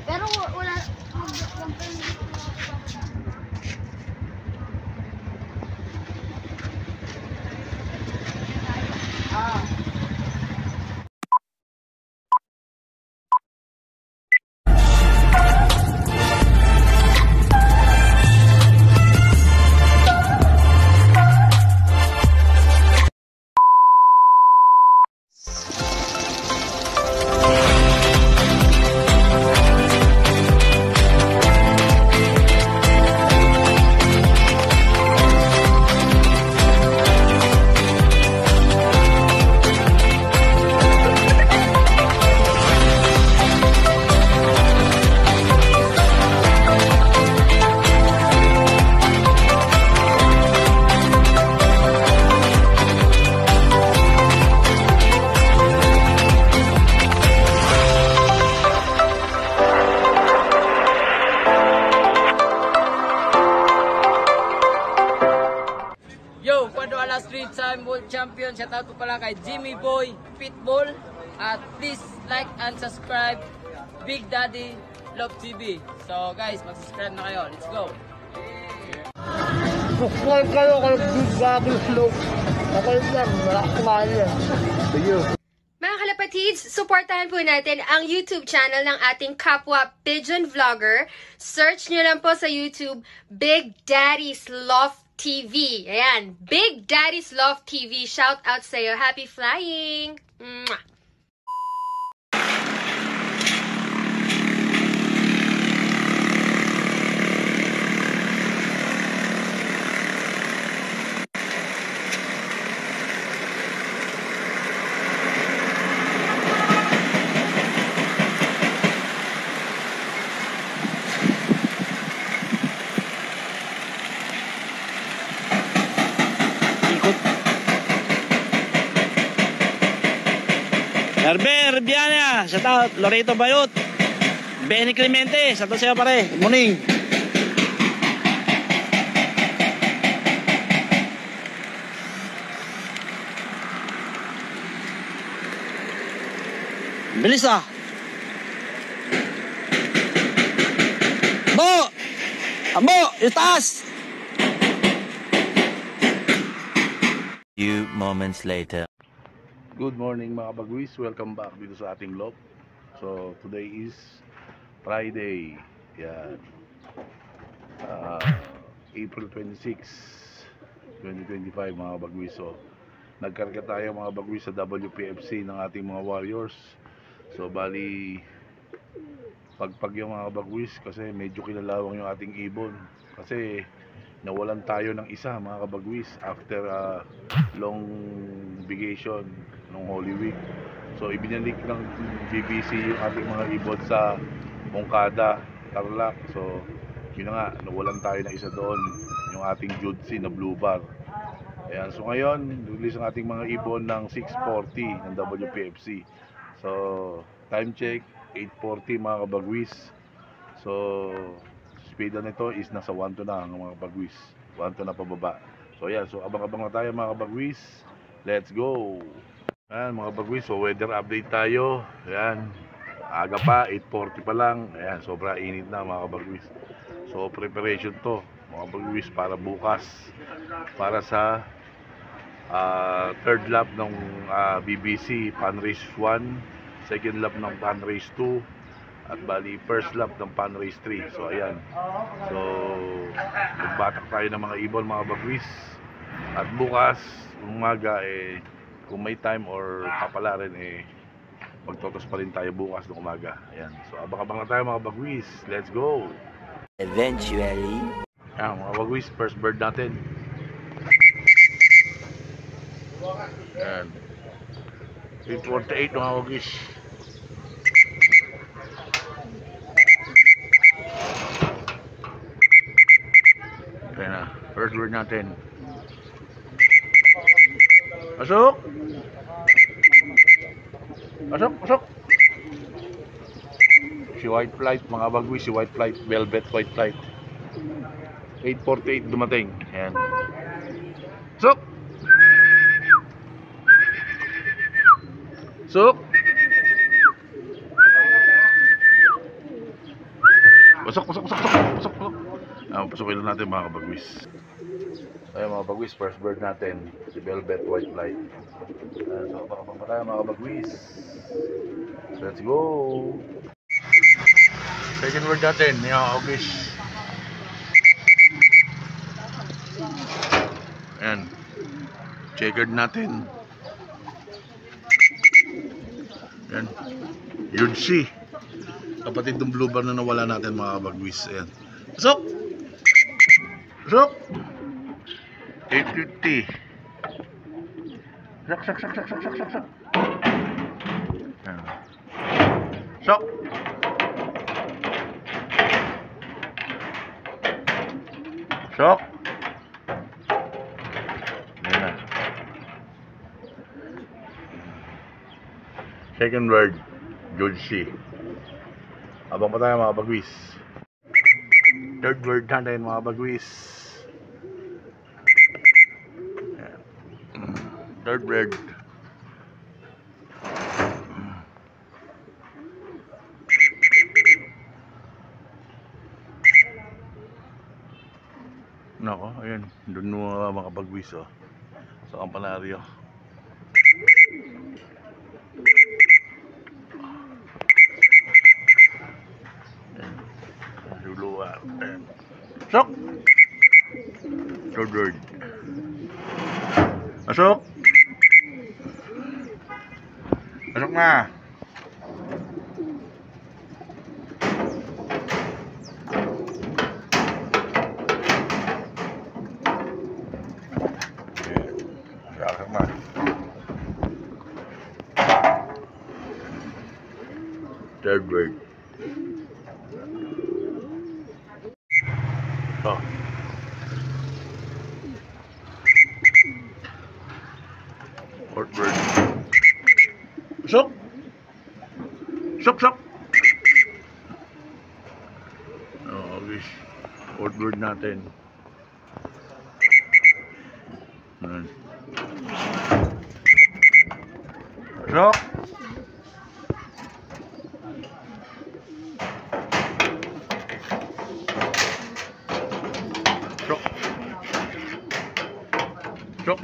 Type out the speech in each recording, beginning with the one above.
Pero wala, wag kayong Yo, Paduala Street Time World Champion. Shoutout ko pala kay Jimmy Boy Pitbull. At please like and subscribe Big Daddy Love TV. So guys, mag-subscribe na kayo. Let's go. Subscribe kayo kay Big Daddy Love. Okay lang, wala kumain yan. Thank you. Mga kalapatids, supportahan po natin ang YouTube channel ng ating kapwa Pigeon Vlogger. Search nyo lang po sa YouTube, Big Daddy's Love TV. Ayan, Big Daddy's Love TV. Shout out sa'yo. Happy flying! Mwah! Herber Biana, shout out. Loreto Bayot, Benny Clemente, shout out sa'yo pare. Good morning. Bilis ah. Bo! Ambo! Itaas! Few moments later. Good morning mga bagwis, welcome back dito sa ating loob. So today is Friday, yan, April 26, 2025 mga bagwis. So nagkarga tayo mga bagwis sa WPFC ng ating mga Warriors. So bali pagpag yung mga bagwis kasi medyo kilalawang yung ating ibon kasi nawalan tayo ng isa mga kabagwis after long vacation nung Holy Week. So ibinalik ng BBC yung ating mga ibon sa Moncada, Tarlac. So yun na nga, nawalan tayo ng isa doon, yung ating Judsi na Blue Bar. Ayan, so ngayon release ang ating mga ibon ng 6:40 ng WPFC. So time check 8:40 mga kabagwis. So speed nito is nasa 1 to na ang mga kabagwis, 1 to na pababa. So ayan, so abang-abang na tayo mga kabagwis. Let's go. Ayan mga kabagwis, so weather update tayo. Ayan, aga pa, 8:40 pa lang. Ayan, sobra init na mga kabagwis. So preparation to mga kabagwis para bukas, para sa third lap ng BBC Pan Race 1, second lap ng Pan Race 2, at bali first lap ng Pan Race 3. So ayan, so magbatak tayo ng mga ibon mga bagwis. At bukas umaga kung may time or papala rin magtotos pa rin tayo bukas ng umaga. Ayan, so abang-abang na tayo mga bagwis. Let's go. Eventually. Ayan mga bagwis, first bird natin. Ayan, 8:48 mga bagwis. Ayan na, first bird natin. Pasok! Pasok, pasok! Si White Flight, mga bagwi, si White Flight, Velvet White Flight. 8:48 dumating. Ayan. Pasok! Pasok! Pasok. Pasukin lang natin mga kabagwis. Ayan mga kabagwis, first bird natin, si Velvet White Light. So pakapang pa tayo mga kabagwis. Let's go! Second bird natin, mga kabagwis. Ayan. Checkered natin. Ayan. Yudsi. Kapatid ng blue bar na nawala natin mga kabagwis. Ayan. Pasok! 850. Sak. Ayan. Sok! Sok! Ayan na. Second word, Jodsi. Abang pa tayo mga bagwis. Third word natin mga bagwis. Third word. Nako, ayun. Doon mga bagwis oh. Sa kampanaryo. Luluwa. Sok! Third word. Masok! Masok na! Masok na. Third word. Oh. Fourth word. Sok! Sok! Oh, guys. Fourth word natin. Ayan. Sok! Sok!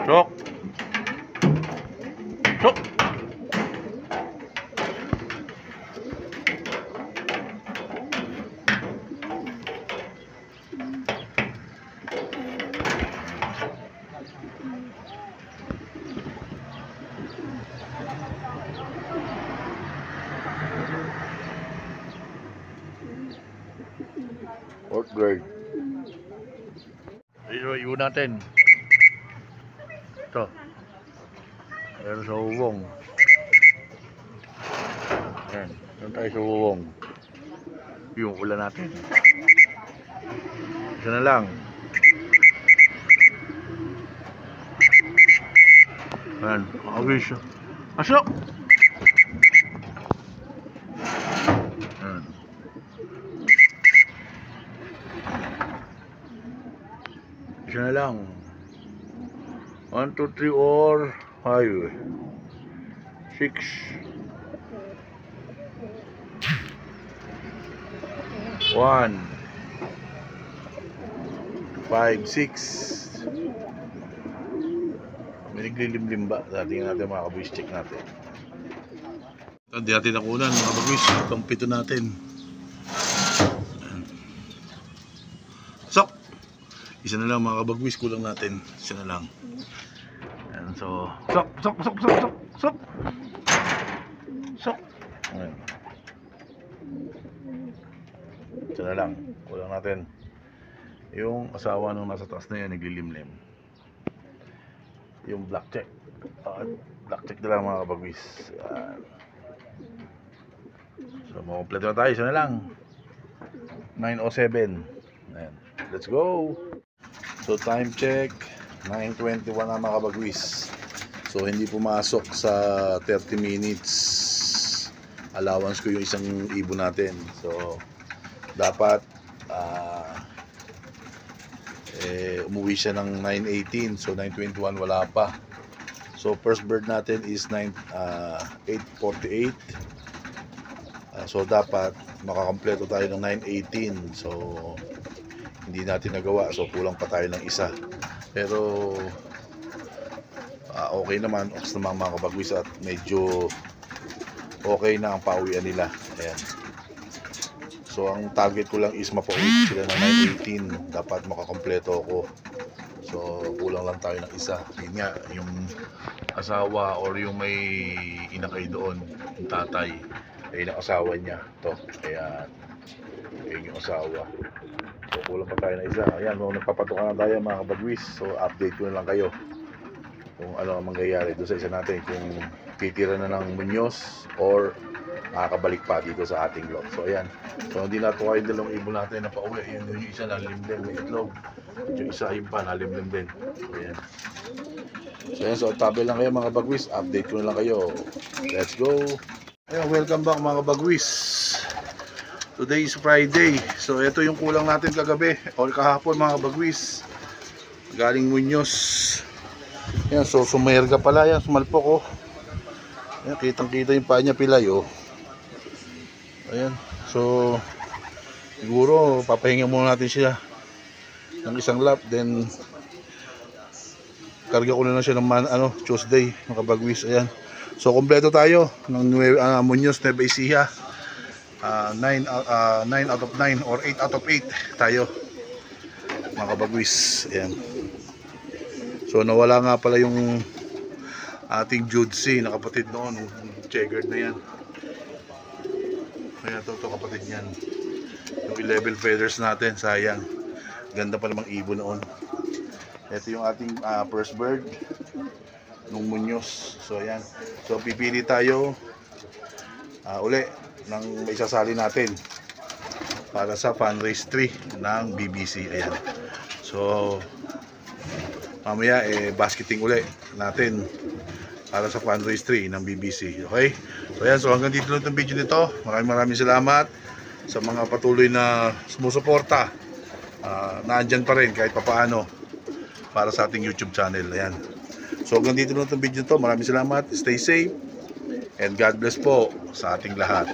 Sok! Sok! Fourth grade. Iwan natin. Ito. Ayan sa uwong. Ayan. Ayan tayo sa uwong. Yung ulan natin. Isa na lang. Ayan. Makagis. Pasok! Ayan. Isa na lang. 1, 2, 3, or 5, 6. 1, 5, 6. May naglilimlim ba? Tingnan natin mga kabwis, check natin. Hindi natin nakunan mga kabwis. Itong pito natin. Sok! Isa na lang mga kabagwis, kulang natin. Isa na lang. Ayan, so, sok! Ayan. Isa na lang, kulang natin. Yung asawa nung nasa taas na yan, naglilimlim. Yung black check. Black check na lang mga kabagwis. Ayan. So, makumpleto na tayo. Isa na lang. 9:07. Ayan. Let's go! So time check, 9:21 na mga kabagwis. So hindi pumasok sa 30 minutes allowance ko yung isang ibon natin. So dapat umuwi siya ng 9:18. So 9:21 wala pa. So first bird natin is 8:48. So dapat makakompleto tayo ng 918. So hindi natin nagawa, so kulang pa tayo ng isa. Pero okay naman, oks naman mga kabagwis, at medyo okay na ang pauwian nila. Ayan. So ang target ko lang is mapauwi sila ng 918. Dapat makakompleto ako. So kulang lang tayo ng isa. Yun nga, yung asawa or yung may inakay doon, yung tatay, ay yung asawa niya to. Kaya yun yung asawa. So kulang pa tayo ng isa. Ayan, nagpapatukan na tayo mga kabagwis. So update ko na lang kayo kung ano ang mangyayari doon sa isa natin, kung titira na ng Muñoz or makakabalik pa dito sa ating lot. So ayan, so hindi na ito kayo dalawang ibon natin na pauwi. Yun yung isa nalimlim na itlog, yung isa ayun pa nalimlim din. So ayan, so ayan, so tabi lang kayo mga bagwis, update ko na lang kayo. Let's go. Ayan, welcome back mga bagwis. Today is Friday. So ito yung kulang natin kagabi or kahapon mga bagwis, galing Muñoz. Yan, so sumerga pala yan, sumalpok oh. Ayan, kitang kita yung paa niya pilay oh. Ayan, so siguro papahinga muna natin siya ng isang lap, then karga ko na lang siya ng Tuesday mga kabagwis. Ayan, so kompleto tayo ng Muñoz Nueva Ecija. 9 out of 9 or 8 out of 8 tayo mga kabagwis. Ayan, so nawala nga pala yung ating Judsi na kapatid noon, checkered na yan. Kaya ito kapatid niyan, yung 11 feathers natin, sayang, ganda pa namang ibon noon. Ito yung ating first bird nung Muñoz. So ayan, so pipili tayo uli ng may sasali natin para sa fundraise 3 ng BBC. Ayan, so mamaya basketing uli natin para sa fundraise 3 ng BBC. Okay? So ayan, so hanggang dito lang itong video nito. Maraming salamat sa mga patuloy na sumusuporta. Naandyan pa rin kahit papaano para sa ating YouTube channel. Ayan, so hanggang dito lang itong video nito. Maraming salamat. Stay safe and God bless po sa ating lahat.